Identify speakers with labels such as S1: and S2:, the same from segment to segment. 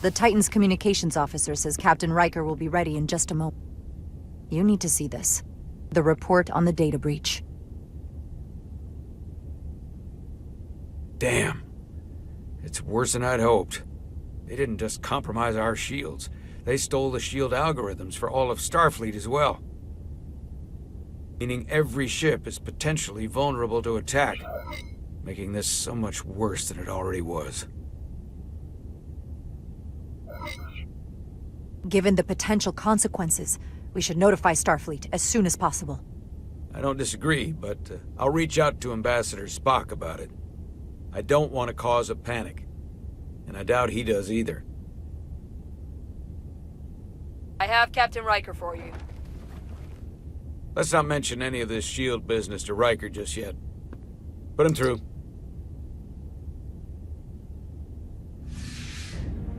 S1: The Titan's communications officer says Captain Riker will be ready in just a moment. You need to see this. The report on the data breach.
S2: Damn. It's worse than I'd hoped. They didn't just compromise our shields. They stole the shield algorithms for all of Starfleet as well. Meaning every ship is potentially vulnerable to attack, making this so much worse than it already was.
S1: Given the potential consequences, we should notify Starfleet as soon as possible.
S2: I don't disagree, but I'll reach out to Ambassador Spock about it. I don't want to cause a panic, and I doubt he does either.
S3: I have Captain Riker for you.
S2: Let's not mention any of this shield business to Riker just yet. Put him through.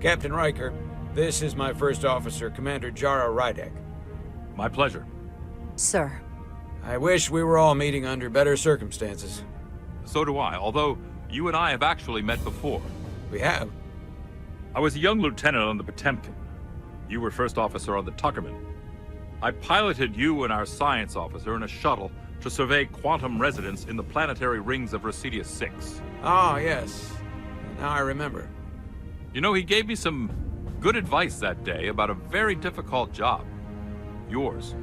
S2: Captain Riker, this is my first officer, Commander Jara Rydek.
S4: My pleasure.
S1: Sir.
S2: I wish we were all meeting under better circumstances.
S4: So do I, although you and I have actually met before.
S2: We have?
S4: I was a young lieutenant on the Potemkin. You were first officer on the Tuckerman. I piloted you and our science officer in a shuttle to survey quantum resonance in the planetary rings of Residius 6.
S2: Oh, yes. Now I remember.
S4: You know, he gave me some good advice that day about a very difficult job. Yours.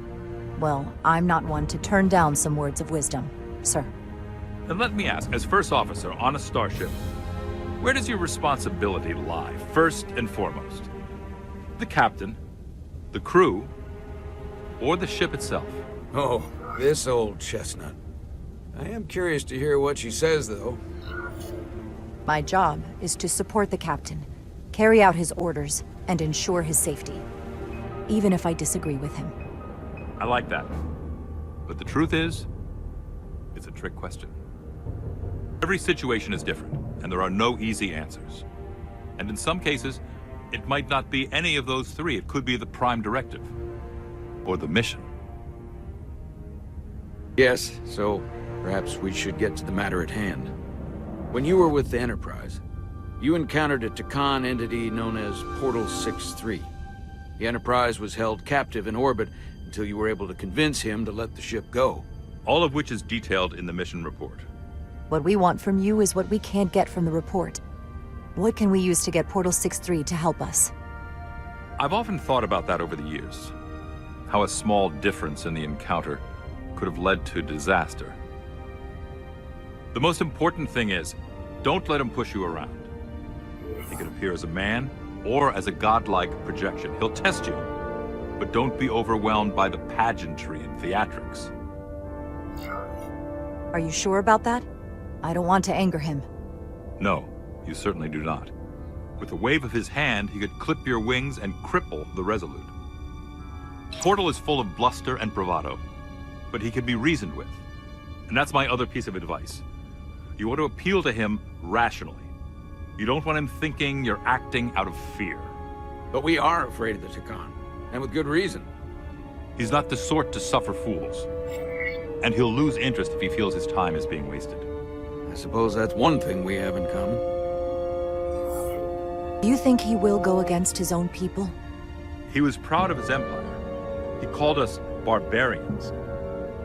S1: Well, I'm not one to turn down some words of wisdom, sir.
S4: And let me ask, as first officer on a starship, where does your responsibility lie, first and foremost? The captain, the crew, or the ship itself?
S2: Oh, this old chestnut. I am curious to hear what she says, though.
S1: My job is to support the captain, carry out his orders, and ensure his safety. Even if I disagree with him.
S4: I like that. But the truth is, it's a trick question. Every situation is different, and there are no easy answers. And in some cases, it might not be any of those three. It could be the prime directive. Or the mission.
S2: Yes, so perhaps we should get to the matter at hand. When you were with the Enterprise, you encountered a Takan entity known as Portal 6-3. The Enterprise was held captive in orbit until you were able to convince him to let the ship go.
S4: All of which is detailed in the mission report.
S1: What we want from you is what we can't get from the report. What can we use to get Portal 6-3 to help us?
S4: I've often thought about that over the years. How a small difference in the encounter could have led to disaster. The most important thing is, don't let him push you around. He can appear as a man or as a godlike projection. He'll test you, but don't be overwhelmed by the pageantry and theatrics.
S1: Are you sure about that? I don't want to anger him.
S4: No, you certainly do not. With a wave of his hand, he could clip your wings and cripple the Resolute. Portal is full of bluster and bravado, but he can be reasoned with. And that's my other piece of advice. You want to appeal to him rationally. You don't want him thinking you're acting out of fear.
S2: But we are afraid of the Takan, and with good reason.
S4: He's not the sort to suffer fools. And he'll lose interest if he feels his time is being wasted.
S2: I suppose that's one thing we have in common.
S1: Do you think he will go against his own people?
S4: He was proud of his empire. He called us barbarians.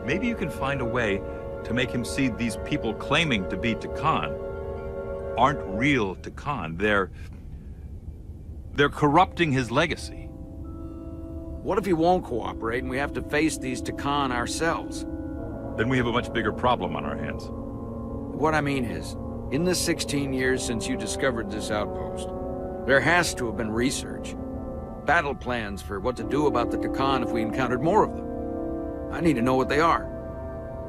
S4: Maybe you can find a way to make him see these people claiming to be Takan aren't real Takan. They're corrupting his legacy.
S2: What if he won't cooperate and we have to face these Takan ourselves?
S4: Then we have a much bigger problem on our hands.
S2: What I mean is, in the 16 years since you discovered this outpost, there has to have been research. Battle plans for what to do about the Takan if we encountered more of them. I need to know what they are.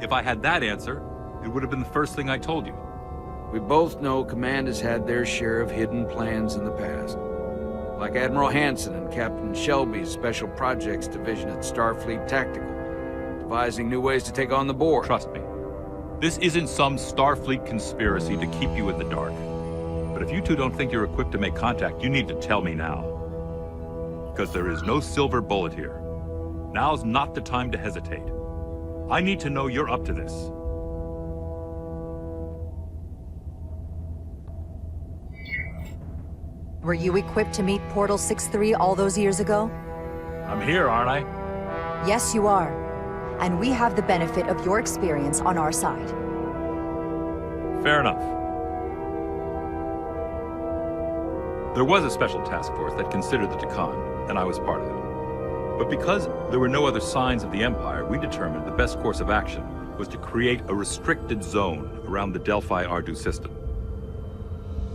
S4: If I had that answer, it would have been the first thing I told you.
S2: We both know Command has had their share of hidden plans in the past. Like Admiral Hansen and Captain Shelby's Special Projects Division at Starfleet Tactical, devising new ways to take on the board.
S4: Trust me. This isn't some Starfleet conspiracy to keep you in the dark. But if you two don't think you're equipped to make contact, you need to tell me now. Because there is no silver bullet here. Now's not the time to hesitate. I need to know you're up to this.
S1: Were you equipped to meet Portal 6-3 all those years ago?
S4: I'm here, aren't I?
S1: Yes, you are. And we have the benefit of your experience on our side.
S4: Fair enough. There was a special task force that considered the Trekkie, and I was part of it. But because there were no other signs of the Empire, we determined the best course of action was to create a restricted zone around the Delphi-Ardu system.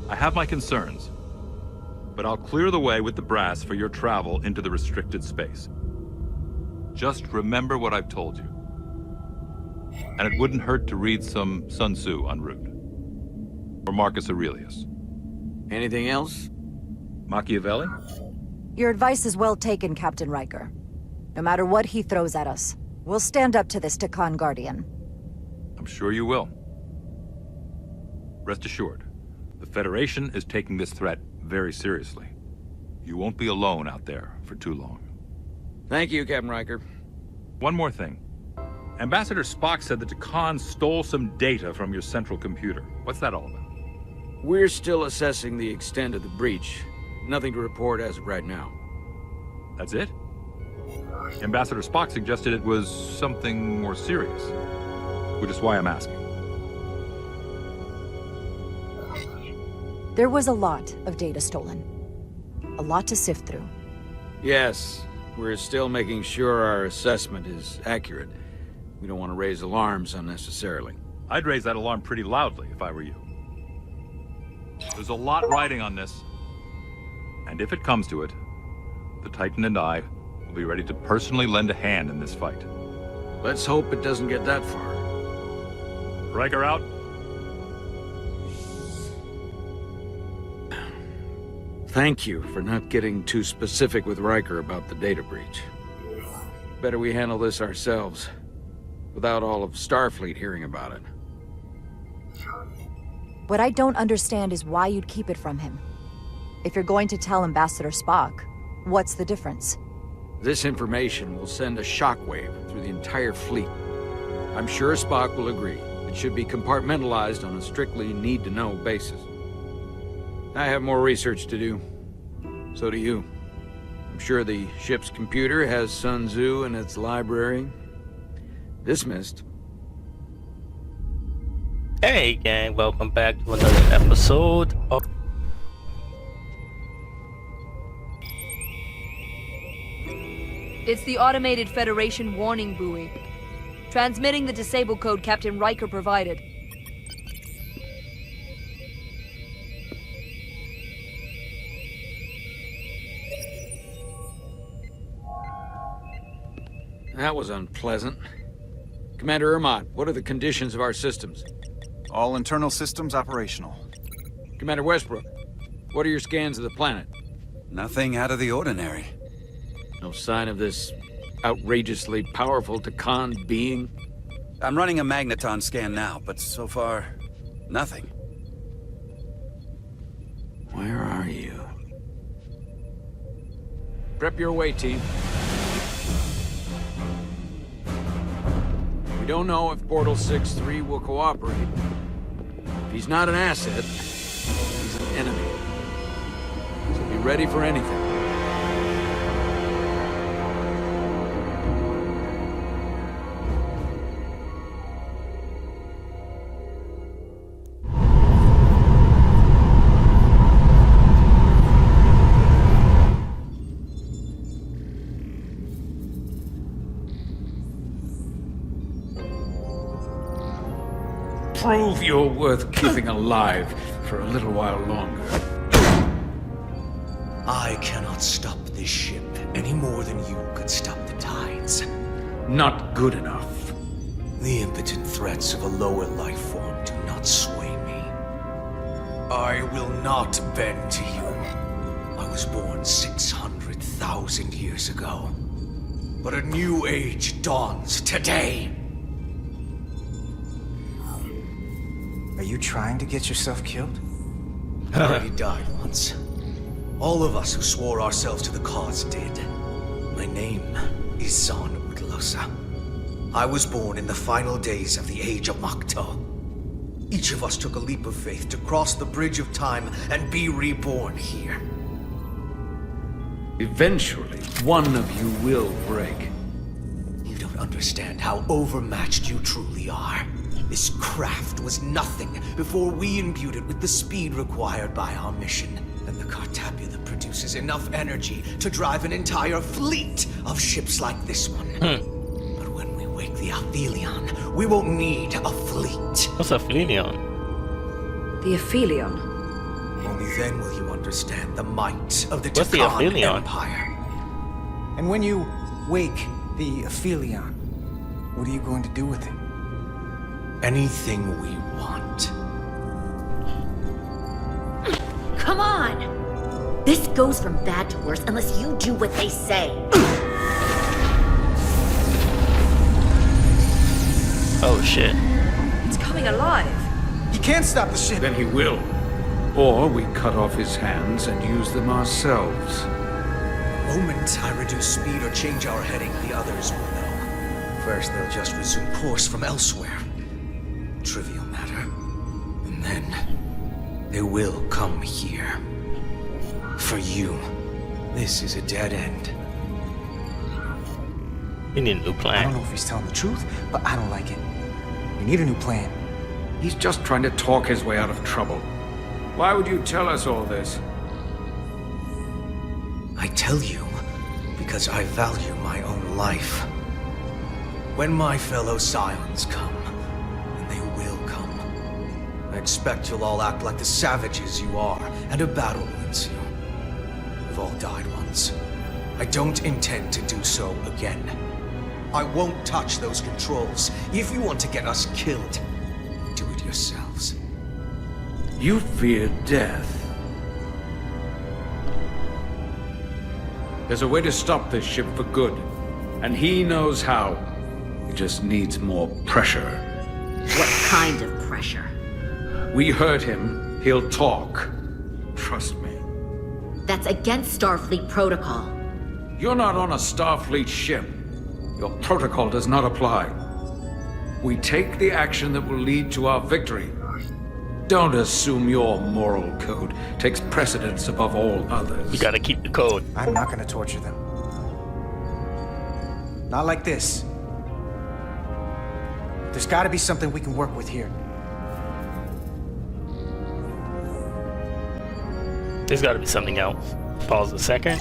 S4: I have my concerns, but I'll clear the way with the brass for your travel into the restricted space. Just remember what I've told you. And it wouldn't hurt to read some Sun Tzu en route. Or Marcus Aurelius.
S2: Anything else?
S4: Machiavelli?
S1: Your advice is well taken, Captain Riker. No matter what he throws at us, we'll stand up to this Trekkie Guardian.
S4: I'm sure you will. Rest assured, the Federation is taking this threat very seriously. You won't be alone out there for too long.
S2: Thank you, Captain Riker.
S4: One more thing. Ambassador Spock said that Khan stole some data from your central computer. What's that all about?
S2: We're still assessing the extent of the breach. Nothing to report as of right now.
S4: That's it? Ambassador Spock suggested it was something more serious, which is why I'm asking.
S1: There was a lot of data stolen. A lot to sift through.
S2: Yes, we're still making sure our assessment is accurate. We don't want to raise alarms unnecessarily.
S4: I'd raise that alarm pretty loudly if I were you. There's a lot riding on this. And if it comes to it, the Titan and I will be ready to personally lend a hand in this fight.
S2: Let's hope it doesn't get that far.
S4: Riker out.
S2: Thank you for not getting too specific with Riker about the data breach. Better we handle this ourselves, without all of Starfleet hearing about it.
S1: What I don't understand is why you'd keep it from him. If you're going to tell Ambassador Spock, what's the difference?
S2: This information will send a shockwave through the entire fleet. I'm sure Spock will agree. It should be compartmentalized on a strictly need-to-know basis. I have more research to do. So do you. I'm sure the ship's computer has Sun Tzu in its library. Dismissed.
S5: Hey gang, welcome back to another episode of
S3: It's the automated Federation warning buoy. Transmitting the disable code Captain Riker provided.
S2: That was unpleasant. Commander Ermont, what are the conditions of our systems?
S6: All internal systems operational.
S2: Commander Westbrook, what are your scans of the planet?
S6: Nothing out of the ordinary.
S2: No sign of this outrageously powerful Trekkie being?
S6: I'm running a magneton scan now, but so far, nothing.
S2: Where are you? Prep your way, team. We don't know if Portal 6-3 will cooperate. If he's not an asset, he's an enemy. So be ready for anything. Prove you're worth keeping alive for a little while longer.
S7: I cannot stop this ship any more than you could stop the tides.
S2: Not good enough.
S7: The impotent threats of a lower life form do not sway me. I will not bend to you. I was born 600,000 years ago. But a new age dawns today.
S8: Are you trying to get yourself killed?
S7: I already died once. All of us who swore ourselves to the cause did. My name is Zon Utlosa. I was born in the final days of the Age of Makto. Each of us took a leap of faith to cross the bridge of time and be reborn here.
S2: Eventually, one of you will break.
S7: You don't understand how overmatched you truly are. This craft was nothing before we imbued it with the speed required by our mission. And the Cartabula produces enough energy to drive an entire fleet of ships like this one. But when we wake the Aphelion, we won't need a fleet.
S5: What's a Aphelion?
S3: The Aphelion.
S7: Only then will you understand the might of the
S5: What's the
S7: Trekkie
S5: Aphelion?
S7: Empire.
S8: And when you wake the Aphelion, what are you going to do with it?
S7: Anything we want.
S9: Come on! This goes from bad to worse unless you do what they say.
S5: Oh shit.
S3: It's coming alive.
S8: You can't stop the ship!
S2: Then he will. Or we cut off his hands and use them ourselves.
S7: The moment I reduce speed or change our heading, the others will know. First, they'll just resume course from elsewhere. Trivial matter. And then, they will come here. For you, this is a dead end.
S5: We need a new
S8: I don't
S5: plan.
S8: know if he's telling the truth, but I don't like it. We need a new plan.
S2: He's just trying to talk his way out of trouble. Why would you tell us all this?
S7: I tell you because I value my own life. When my fellow Scions come, and they will come, I expect you'll all act like the savages you are, and a battle will ensue. We've all died once. I don't intend to do so again. I won't touch those controls. If you want to get us killed, do it yourselves.
S2: You fear death. There's a way to stop this ship for good, and he knows how. He just needs more pressure.
S9: What kind of pressure?
S2: We hurt him, he'll talk. Trust me.
S9: That's against Starfleet protocol.
S2: You're not on a Starfleet ship. Your protocol does not apply. We take the action that will lead to our victory. Don't assume your moral code takes precedence above all others.
S5: We gotta keep the code.
S8: I'm not gonna torture them. Not like this. There's gotta be something we can work with here.
S5: There's gotta be something else. Pause a second.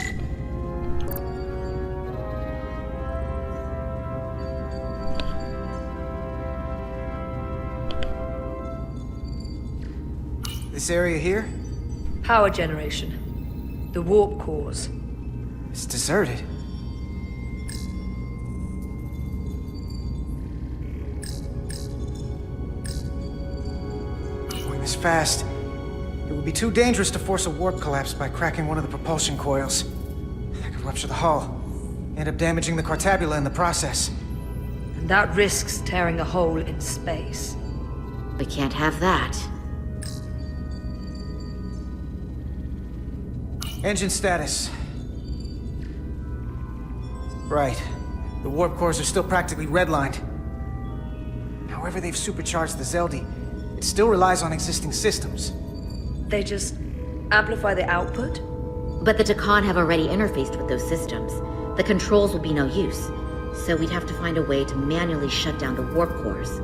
S8: This area here,
S3: Power generation. The warp cores.
S8: it's deserted. Going this fast, it would be too dangerous to force a warp collapse by cracking one of the propulsion coils. That could rupture the hull, end up damaging the Cartabula in the process.
S3: And that risks tearing a hole in space.
S9: We can't have that.
S8: Engine status. Right. The warp cores are still practically redlined. However they've supercharged the Zeldi, it still relies on existing systems.
S3: They just amplify the output?
S9: But the Takan have already interfaced with those systems. The controls will be no use. So we'd have to find a way to manually shut down the warp cores.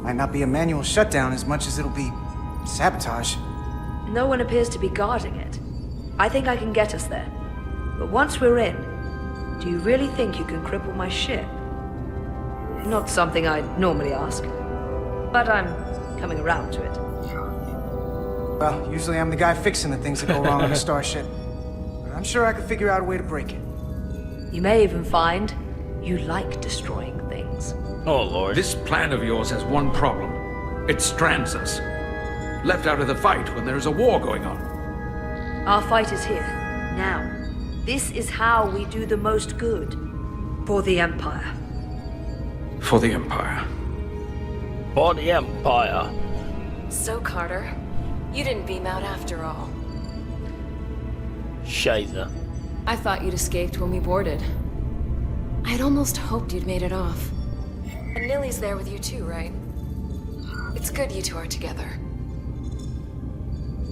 S8: Might not be a manual shutdown as much as it'll be sabotage.
S3: No one appears to be guarding it. I think I can get us there. But once we're in, do you really think you can cripple my ship? Not something I'd normally ask. But I'm coming around to it.
S8: Well, usually I'm the guy fixing the things that go wrong on a starship. But I'm sure I could figure out a way to break it.
S3: You may even find you like destroying things.
S5: Oh lord.
S2: This plan of yours has one problem. It strands us. Left out of the fight when there is a war going on.
S3: Our fight is here, now. This is how we do the most good. For the Empire.
S2: For the Empire.
S5: For the Empire.
S10: So, Carter, you didn't beam out after all.
S5: Shiza.
S10: I thought you'd escaped when we boarded. I had almost hoped you'd made it off. And Nilly's there with you too, right? It's good you two are together.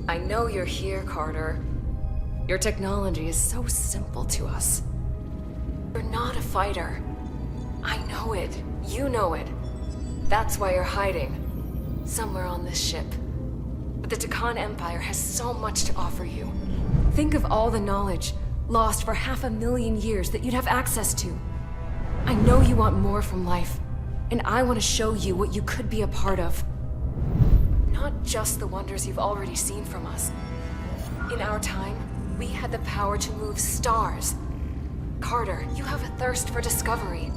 S10: I know you're here, Carter. Your technology is so simple to us. You're not a fighter. I know it. You know it. That's why you're hiding. Somewhere on this ship. But the Takan Empire has so much to offer you. Think of all the knowledge lost for 500,000 years that you'd have access to. I know you want more from life, and I want to show you what you could be a part of. Not just the wonders you've already seen from us. In our time, we had the power to move stars. Carter, you have a thirst for discovery.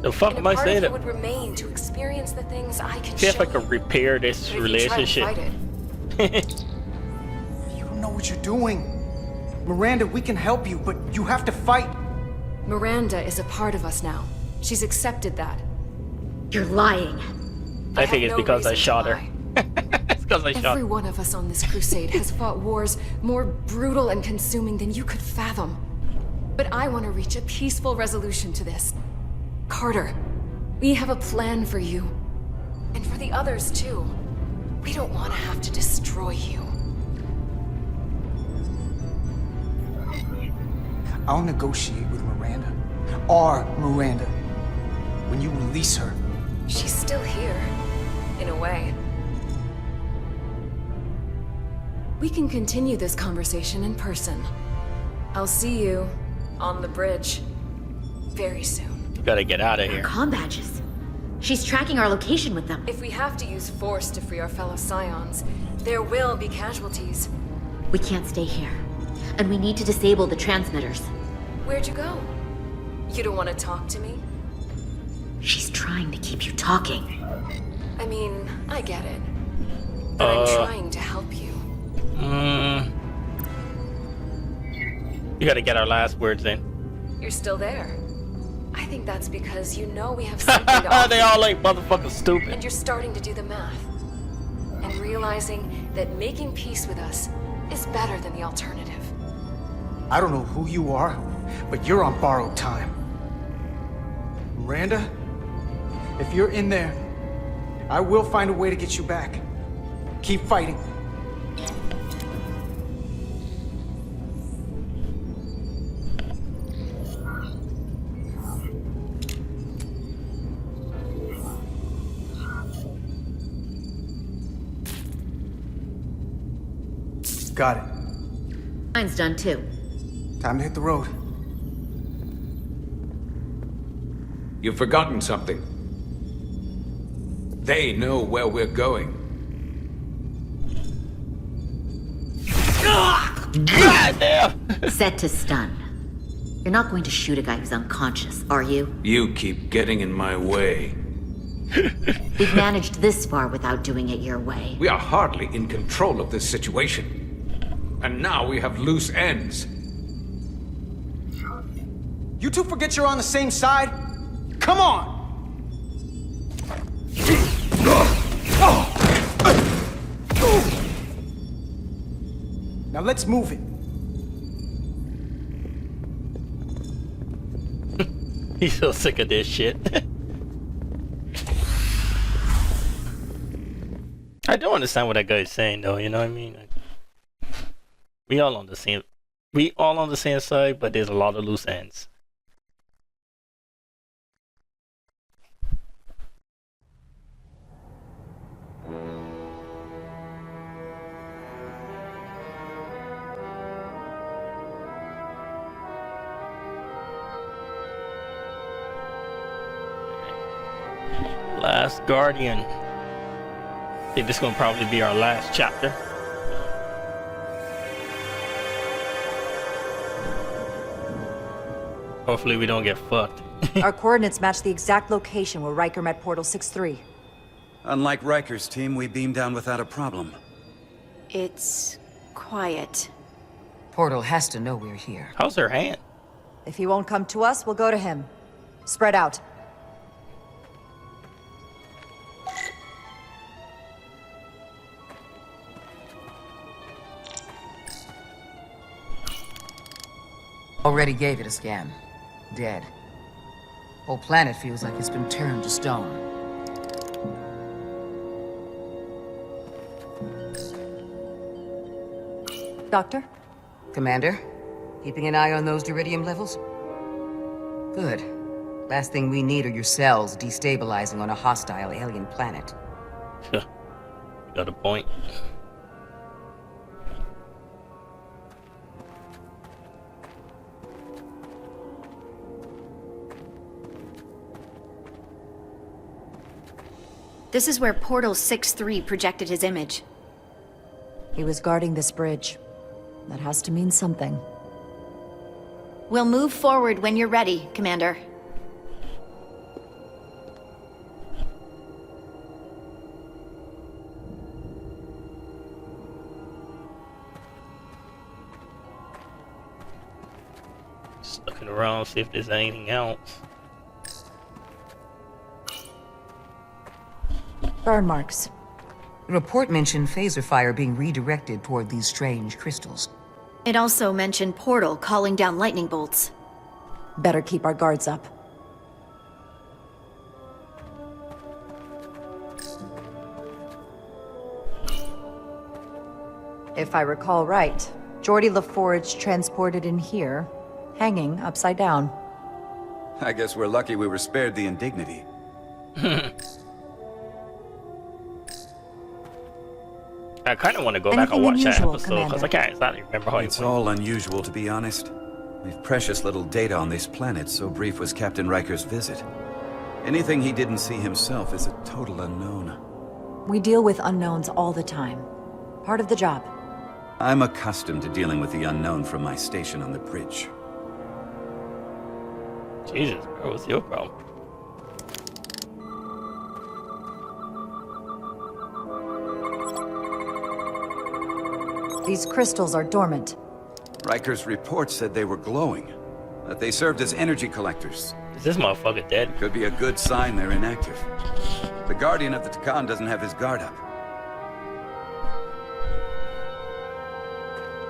S5: The fuck am I saying?
S10: It would remain to experience the things I can
S5: See if
S10: show
S5: I can repair this relationship.
S8: You don't know what you're doing. Miranda, we can help you, but you have to fight.
S10: Miranda is a part of us now. She's accepted that.
S9: You're lying.
S5: I think it's because I shot her. It's because I shot her.
S10: Every one of us on this crusade has fought wars more brutal and consuming than you could fathom. But I want to reach a peaceful resolution to this. Carter, we have a plan for you. And for the others, too. We don't want to have to destroy you.
S8: I'll negotiate with Miranda. Our Miranda. When you release her.
S10: She's still here, in a way. We can continue this conversation in person. I'll see you on the bridge very soon.
S5: You gotta get out of here.
S9: Comm badges. She's tracking our location with them.
S10: If we have to use force to free our fellow Scions, there will be casualties.
S9: We can't stay here. And we need to disable the transmitters.
S10: Where'd you go? You don't want to talk to me?
S9: She's trying to keep you talking.
S10: I mean, I get it. But I'm trying to help you.
S5: You gotta get our last words in.
S10: You're still there. I think that's because you know we have something to offer.
S5: They all like motherfucking stupid.
S10: And you're starting to do the math. And realizing that making peace with us is better than the alternative.
S8: I don't know who you are, but you're on borrowed time. Miranda, if you're in there, I will find a way to get you back. Keep fighting. Got it.
S9: Mine's done too.
S8: Time to hit the road.
S2: You've forgotten something. They know where we're going.
S5: God damn!
S9: Set to stun. You're not going to shoot a guy who's unconscious, are you?
S2: You keep getting in my way.
S9: We've managed this far without doing it your way.
S2: We are hardly in control of this situation. And now we have loose ends.
S8: You two forget you're on the same side? Come on! Now let's move it.
S5: He's so sick of this shit. I don't understand what that guy's saying though, you know what I mean? We all on the same side, but there's a lot of loose ends. Last Guardian. I think this is gonna probably be our last chapter. Hopefully we don't get fucked.
S1: Our coordinates match the exact location where Riker met Portal 6-3.
S6: Unlike Riker's team, we beamed down without a problem.
S11: It's quiet.
S12: Portal has to know we're here.
S5: How's her hand?
S1: If he won't come to us, we'll go to him. Spread out.
S12: Already gave it a scan. Dead. Whole planet feels like it's been turned to stone.
S1: Doctor?
S12: Commander? Keeping an eye on those iridium levels? Good. Last thing we need are your cells destabilizing on a hostile alien planet.
S5: Got a point.
S11: This is where Portal 6-3 projected his image.
S1: He was guarding this bridge. That has to mean something.
S11: We'll move forward when you're ready, Commander.
S5: Just looking around, see if there's anything else.
S1: Burn marks.
S12: The report mentioned phaser fire being redirected toward these strange crystals.
S11: It also mentioned Portal calling down lightning bolts.
S1: Better keep our guards up. If I recall right, Geordi LaForge transported in here, hanging upside down.
S6: I guess we're lucky we were spared the indignity.
S5: I kind of want to go back and watch that episode because I can't exactly remember how
S6: it's all unusual, to be honest. We've precious little data on this planet, so brief was Captain Riker's visit. Anything he didn't see himself is a total unknown.
S1: We deal with unknowns all the time. Part of the job.
S6: I'm accustomed to dealing with the unknown from my station on the bridge.
S5: Jesus, bro, what's your problem?
S1: These crystals are dormant.
S6: Riker's report said they were glowing, that they served as energy collectors.
S5: Is this motherfucker dead?
S6: Could be a good sign they're inactive. The Guardian of the Takan doesn't have his guard up.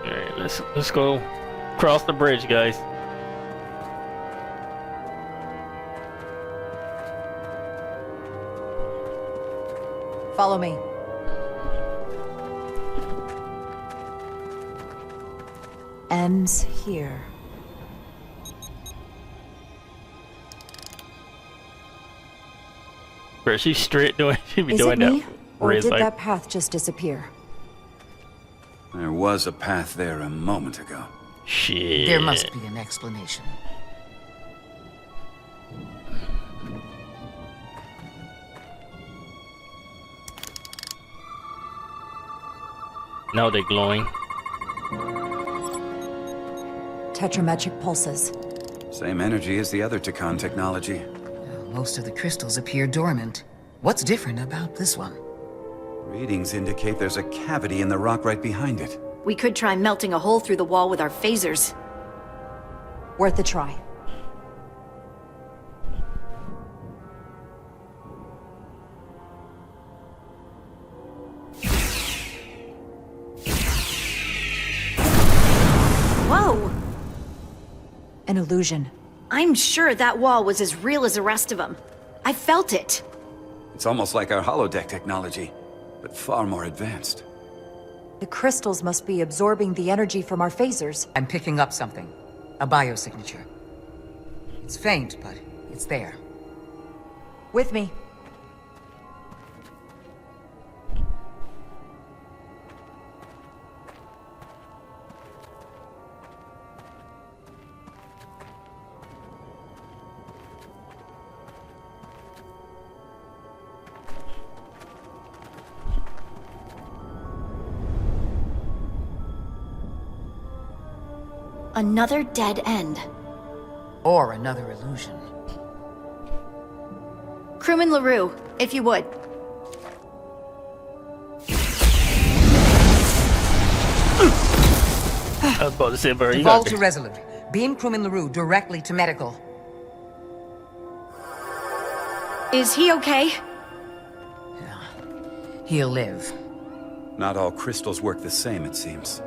S5: Alright, let's go cross the bridge, guys.
S1: Follow me. Ends here.
S5: Bro, she's straight doing. She be
S1: Is
S5: doing
S1: it me,
S5: that.
S1: or did
S5: Like,
S1: that path just disappear?
S6: There was a path there a moment ago.
S5: shit.
S12: There must be an explanation.
S5: Now they're glowing.
S1: Tetrametric pulses.
S6: Same energy as the other Takan technology.
S12: Most of the crystals appear dormant. What's different about this one?
S6: Readings indicate there's a cavity in the rock right behind it.
S11: We could try melting a hole through the wall with our phasers.
S1: Worth a try.
S11: Whoa!
S1: An illusion.
S11: I'm sure that wall was as real as the rest of them. I felt it.
S6: It's almost like our holodeck technology, but far more advanced.
S1: The crystals must be absorbing the energy from our phasers.
S12: I'm picking up something. A biosignature. It's faint, but it's there.
S1: With me.
S11: Another dead end.
S12: Or another illusion.
S11: Crewman LaRue, if you would.
S5: I was about to say, bro, you
S12: Default
S5: got
S12: to Resolute. Beam Crewman LaRue directly to medical.
S11: Is he okay?
S12: He'll live.
S6: Not all crystals work the same, it seems.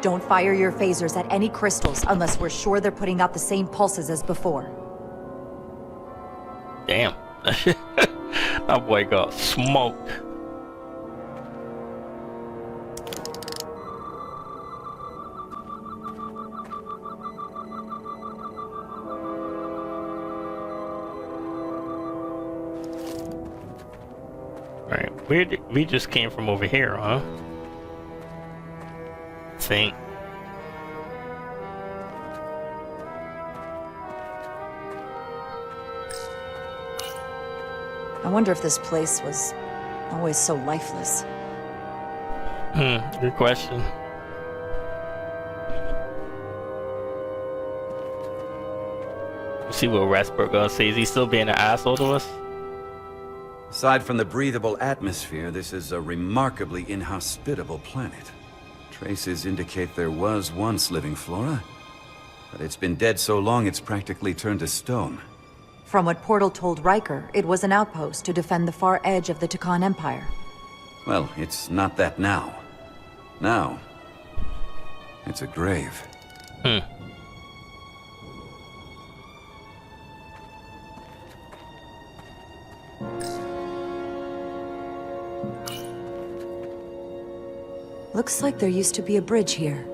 S1: Don't fire your phasers at any crystals unless we're sure they're putting out the same pulses as before.
S5: Damn. That boy got smoked. We just came from over here, huh? Think.
S1: I wonder if this place was always so lifeless.
S5: Good question. Let's see what Rasper gonna say. Is he still being an asshole to us?
S6: Aside from the breathable atmosphere, this is a remarkably inhospitable planet. Traces indicate there was once living flora, but it's been dead so long it's practically turned to stone.
S1: From what Portal told Riker, it was an outpost to defend the far edge of the Takan Empire.
S6: Well, it's not that now. Now, it's a grave.
S1: Looks like there used to be a bridge here.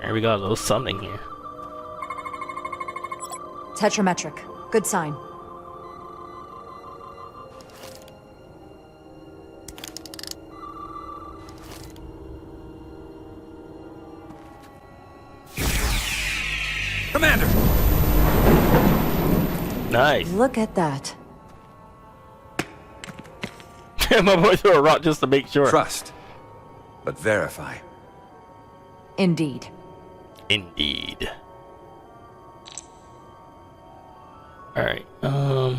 S5: There we got a little something here.
S1: Tetrametric. Good sign.
S6: Commander!
S5: Nice.
S1: Look at that.
S5: My boy threw a rock just to make sure.
S6: Trust, but verify.
S1: Indeed.
S5: Indeed. Alright, oh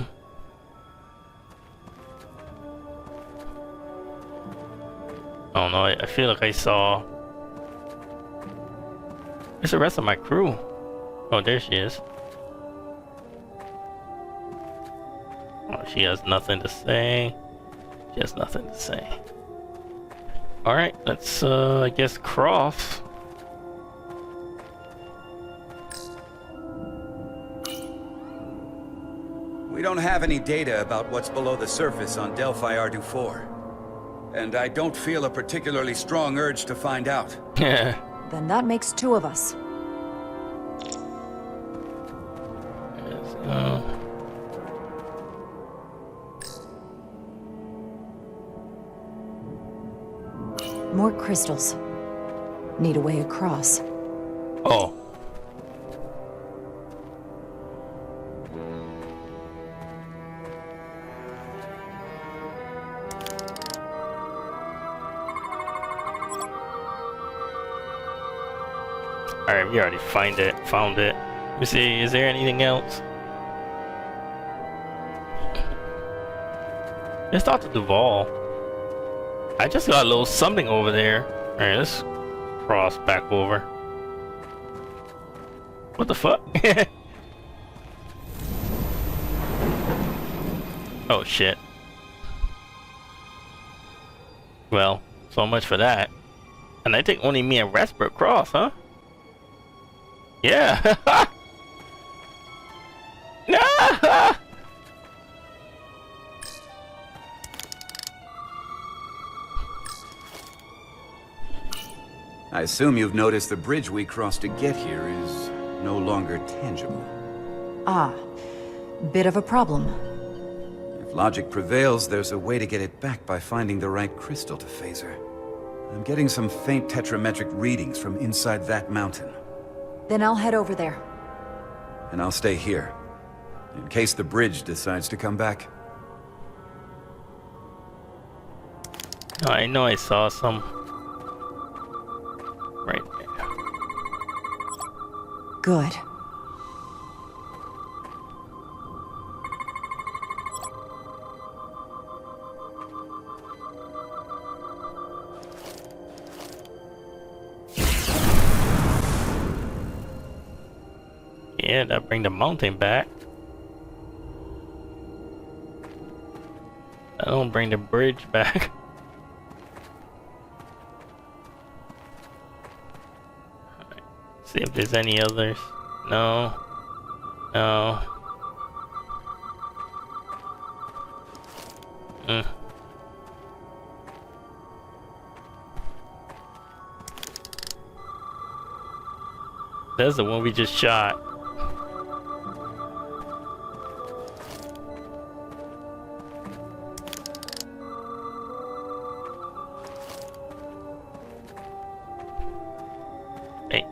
S5: no, I feel like I saw... Where's the rest of my crew? Oh, there she is. Oh, she has nothing to say. She has nothing to say. Alright, let's, I guess, cross.
S6: We don't have any data about what's below the surface on Delphi Ardu 4. And I don't feel a particularly strong urge to find out.
S5: Yeah.
S1: Then that makes two of us.
S5: Let's go.
S1: More crystals. Need a way across.
S5: Oh. Alright, we already found it. Let me see, is there anything else? It's Dr. Duval. I just got a little something over there. Alright, let's cross back over. What the fuck? Oh shit. Well, so much for that. And I think only me and Rasper cross, huh? Yeah. No.
S6: I assume you've noticed the bridge we crossed to get here is no longer tangible.
S1: Ah. Bit of a problem.
S6: If logic prevails, there's a way to get it back by finding the right crystal to phaser. I'm getting some faint tetrametric readings from inside that mountain.
S1: Then I'll head over there.
S6: And I'll stay here, in case the bridge decides to come back.
S5: I know I saw some right there.
S1: Good.
S5: Yeah, that bring the mountain back. I don't bring the bridge back. Alright, see if there's any others. No. No. That's the one we just shot. Hey.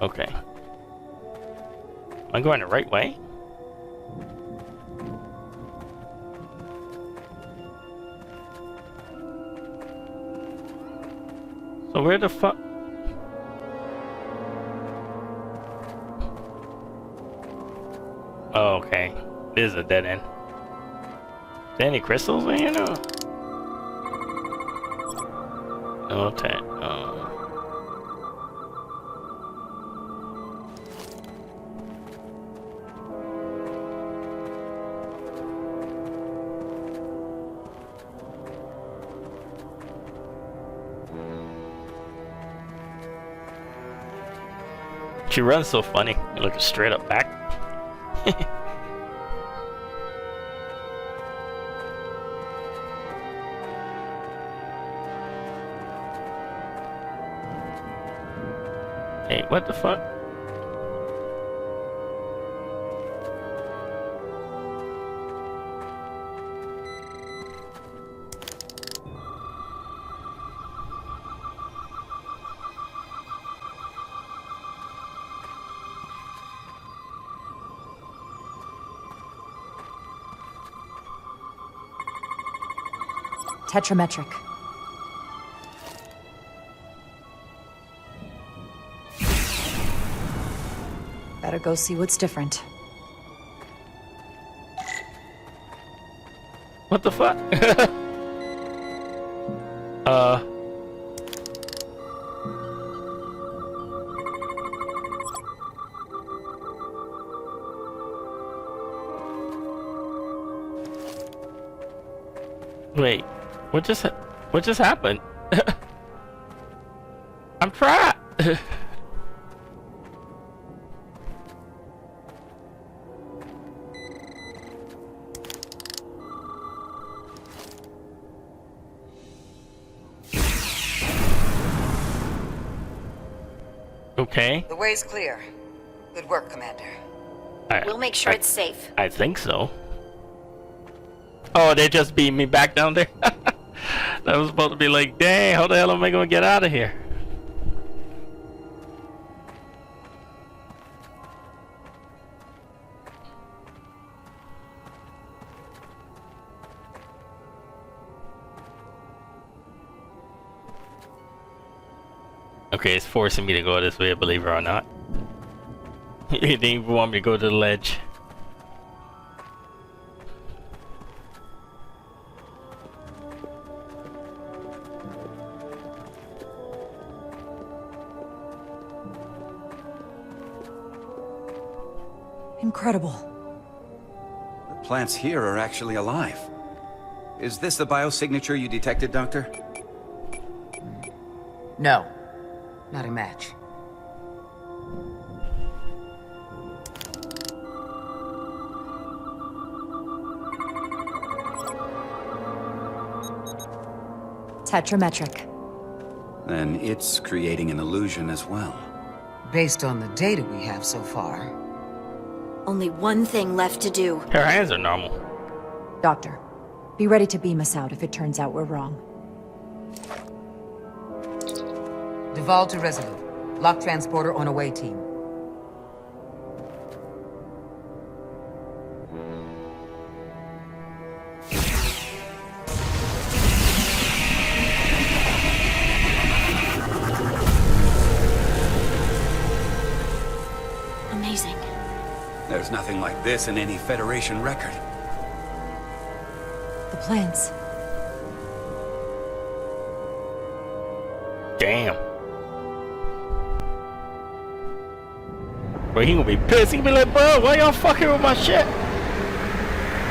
S5: Okay. Am I going the right way? So where the fuck? Oh, okay. This is a dead end. Is there any crystals in here now? Okay. She runs so funny. Looking straight up back. Hey, what the fuck?
S1: Tetrametric. Better go see what's different.
S5: What the fuck? Wait, what just happened? I'm trapped. Okay.
S12: The way's clear. Good work, Commander.
S11: We'll make sure it's safe.
S5: I think so. Oh, they just beat me back down there. That was supposed to be like, dang, how the hell am I gonna get out of here? Okay, it's forcing me to go this way, believe it or not. It didn't even want me to go to the ledge.
S1: Incredible.
S6: The plants here are actually alive. Is this the biosignature you detected, Doctor?
S12: No. Not a match.
S1: Tetrametric.
S6: Then it's creating an illusion as well.
S12: Based on the data we have so far.
S11: Only one thing left to do.
S5: Her hands are normal.
S1: Doctor, be ready to beam us out if it turns out we're wrong.
S12: Duval to Resolute. Lock transporter on away team.
S11: Amazing.
S6: There's nothing like this in any Federation record.
S1: The plans.
S5: Damn. Bro, he gonna be pissed. He gonna be like, bro, why y'all fucking with my shit?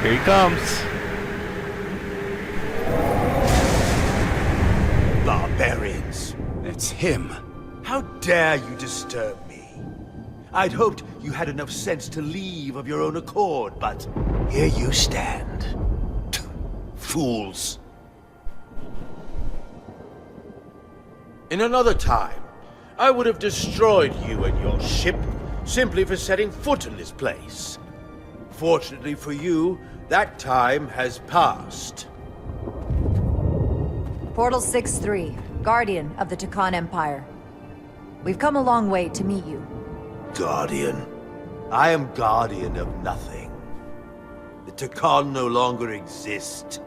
S5: Here he comes.
S6: It's him.
S13: How dare you disturb me? I'd hoped you had enough sense to leave of your own accord, but here you stand. Fools. In another time, I would have destroyed you and your ship simply for setting foot in this place. Fortunately for you, that time has passed.
S1: Portal 6-3, Guardian of the Takan Empire. We've come a long way to meet you.
S13: Guardian. I am guardian of nothing. The Takan no longer exist.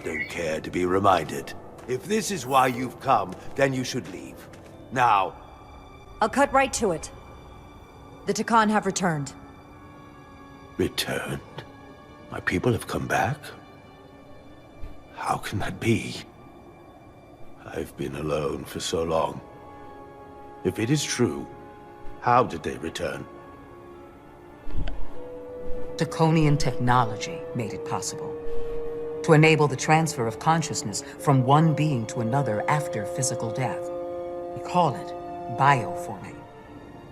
S13: Don't care to be reminded. If this is why you've come, then you should leave. Now.
S1: I'll cut right to it. The Takan have returned.
S13: Returned? My people have come back? How can that be? I've been alone for so long. If it is true, how did they return?
S12: Draconian technology made it possible. To enable the transfer of consciousness from one being to another after physical death. We call it bioforming.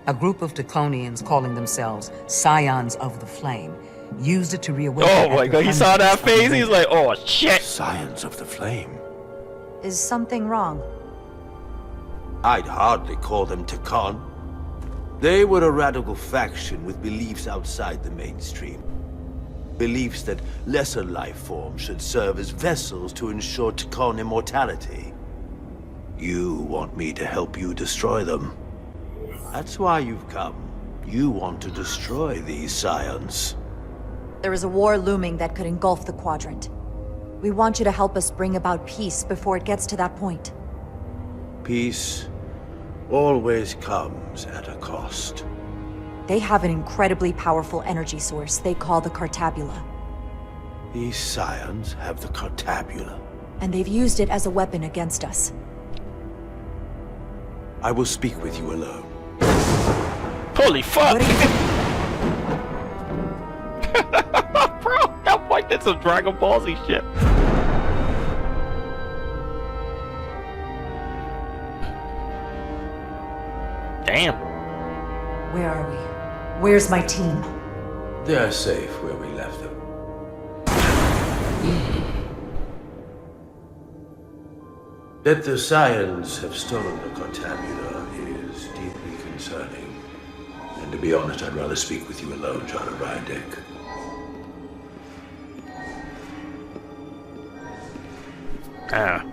S12: A group of Draconians calling themselves Scions of the Flame used it to reawaken.
S5: Oh my god, he saw that face, he's like, oh shit!
S13: Scions of the Flame?
S1: Is something wrong?
S13: I'd hardly call them Takan. They were a radical faction with beliefs outside the mainstream. Beliefs that lesser life forms should serve as vessels to ensure Takan immortality. You want me to help you destroy them. That's why you've come. You want to destroy these scions.
S1: There is a war looming that could engulf the Quadrant. We want you to help us bring about peace before it gets to that point.
S13: Peace always comes at a cost.
S1: They have an incredibly powerful energy source they call the Cartabula.
S13: These scions have the Cartabula.
S1: And they've used it as a weapon against us.
S13: I will speak with you alone.
S5: Holy fuck! Bro, that boy did some Dragon Ball Z shit. Damn.
S1: Where are we? Where's my team?
S13: They're safe where we left them. That the scions have stolen the Cartabula is deeply concerning. And to be honest, I'd rather speak with you alone, John Rydick.
S5: Ah.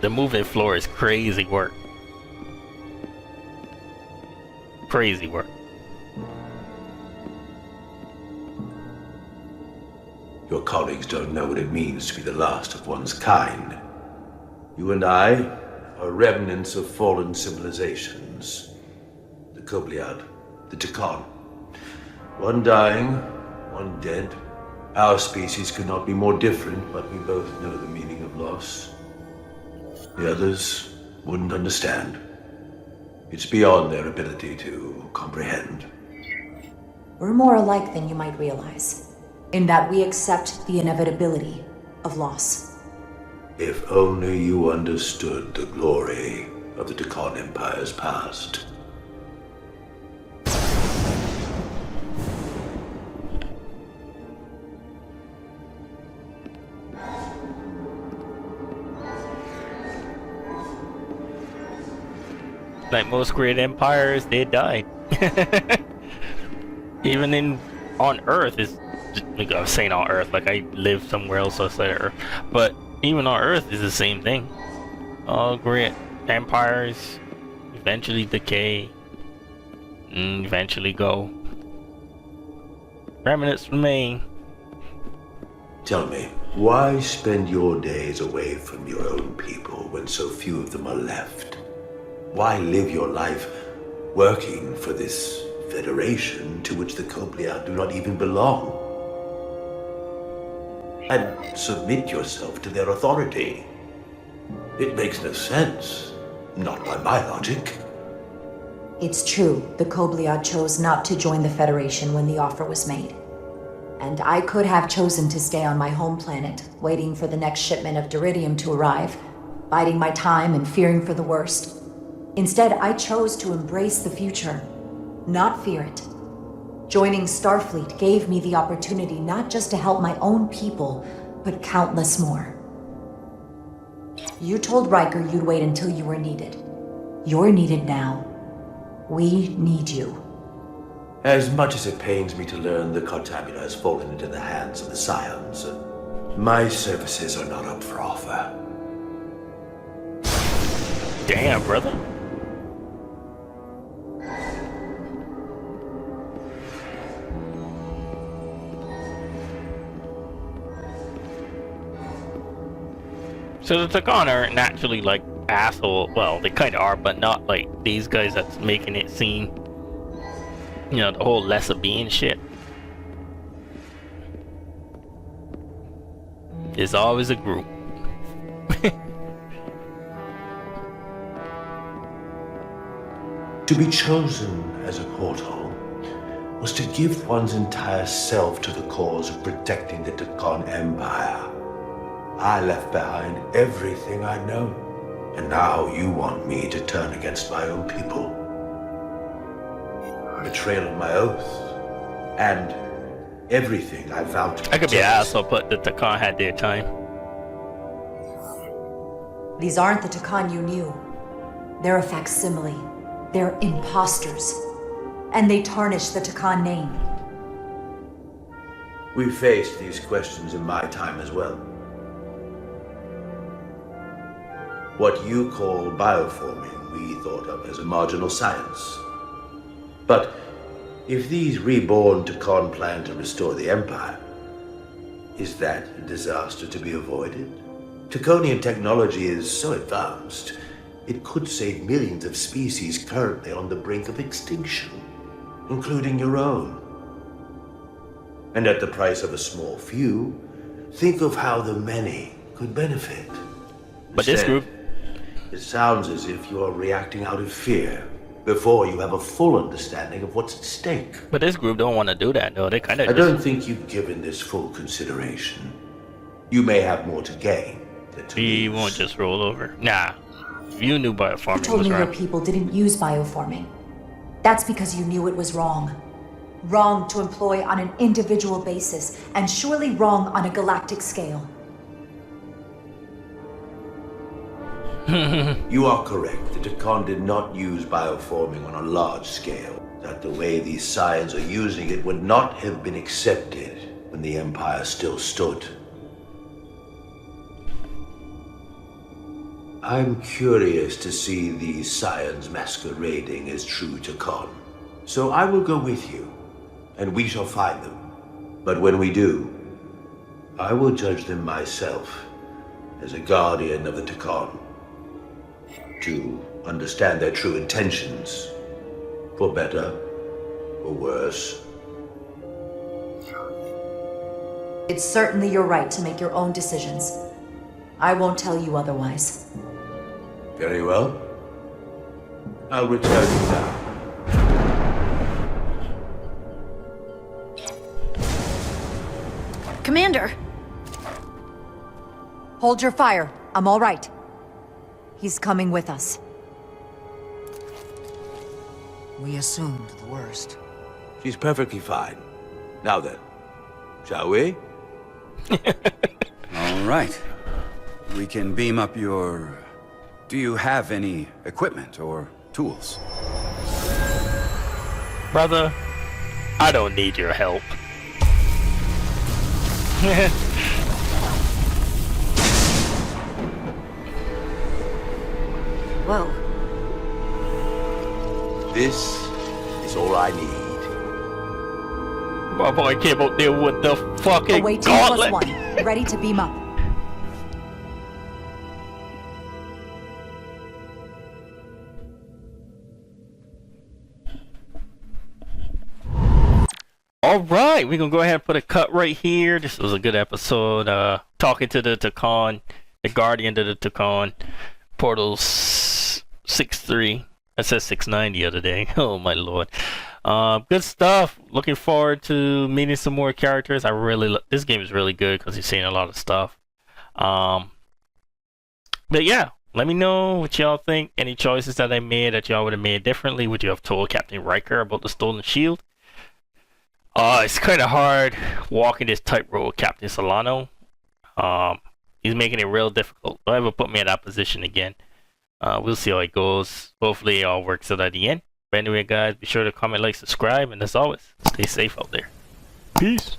S5: The moving floor is crazy work. Crazy work.
S13: Your colleagues don't know what it means to be the last of one's kind. You and I are remnants of fallen civilizations. The Kobliad, the Takan. One dying, one dead. Our species could not be more different, but we both know the meaning of loss. The others wouldn't understand. It's beyond their ability to comprehend.
S1: We're more alike than you might realize, in that we accept the inevitability of loss.
S13: If only you understood the glory of the Takan Empire's past.
S5: Like most great empires, they died. Even on Earth is, like I was saying on Earth, like I live somewhere else outside of Earth, but even on Earth is the same thing. All great empires eventually decay and eventually go. Remnants remain.
S13: Tell me, why spend your days away from your own people when so few of them are left? Why live your life working for this federation to which the Kobliad do not even belong? And submit yourself to their authority. It makes no sense, not by my logic.
S1: It's true, the Kobliad chose not to join the Federation when the offer was made. And I could have chosen to stay on my home planet, waiting for the next shipment of Diridium to arrive, biding my time and fearing for the worst. Instead, I chose to embrace the future, not fear it. Joining Starfleet gave me the opportunity not just to help my own people, but countless more. You told Riker you'd wait until you were needed. You're needed now. We need you.
S13: As much as it pains me to learn the Cartabula has fallen into the hands of the Scions, my services are not up for offer.
S5: Damn, brother. So the Takan aren't naturally like asshole. Well, they kind of are, but not like these guys that's making it seem, you know, the whole lesser being shit. There's always a group.
S13: To be chosen as a portal was to give one's entire self to the cause of protecting the Takan Empire. I left behind everything I know, and now you want me to turn against my own people. Betrayal of my oath, and everything I vowed to
S5: I could be an
S13: protect.
S5: asshole, but the Takan had their time.
S1: These aren't the Takan you knew. They're a facsimile. They're imposters. And they tarnish the Takan name.
S13: We faced these questions in my time as well. What you call bioforming, we thought of as a marginal science. But if these reborn Takan plan to restore the Empire, is that a disaster to be avoided? Takonian technology is so advanced, it could save millions of species currently on the brink of extinction, including your own. And at the price of a small few, think of how the many could benefit.
S5: But this
S13: Instead,
S5: group,
S13: it sounds as if you are reacting out of fear before you have a full understanding of what's at stake.
S5: but this group don't want to do that though. They kind of
S13: I don't think you've given this full consideration. You may have more to gain than to
S5: He
S13: lose.
S5: won't just roll over. Nah, you knew
S1: You
S5: bioforming
S1: told
S5: was
S1: me your
S5: wrong.
S1: people didn't use bioforming. That's because you knew it was wrong. Wrong to employ on an individual basis, and surely wrong on a galactic scale.
S13: You are correct. The Takan did not use bioforming on a large scale. That the way these Scions are using it would not have been accepted when the Empire still stood. I'm curious to see these Scions masquerading as true Takan. So I will go with you, and we shall find them. But when we do, I will judge them myself as a guardian of the Takan, to understand their true intentions, for better or worse.
S1: It's certainly your right to make your own decisions. I won't tell you otherwise.
S13: Very well. I'll return you now.
S11: Commander!
S1: Hold your fire. I'm all right. He's coming with us.
S12: We assumed the worst.
S13: She's perfectly fine. Now then, shall we?
S6: All right. We can beam up your... Do you have any equipment or tools?
S5: Brother, I don't need your help.
S11: Whoa.
S13: This is all I need.
S5: My boy came up there with the fucking
S1: Away team
S5: gauntlet.
S1: +1. Ready to beam up.
S5: Alright, we're gonna go ahead and put a cut right here. This was a good episode. Talking to the Takan, the guardian of the Takan. Portal 6-3. I said 6-9 the other day. Oh my lord. Good stuff. Looking forward to meeting some more characters. I really this game is really good because you're seeing a lot of stuff. But yeah, let me know what y'all think. Any choices that I made that y'all would have made differently? Would you have told Captain Riker about the stolen shield? It's kind of hard walking this tightrope with Captain Solano. He's making it real difficult. Don't ever put me in that position again. We'll see how it goes. Hopefully it all works out at the end. But anyway, guys, be sure to comment, like, subscribe, and as always, stay safe out there. Peace.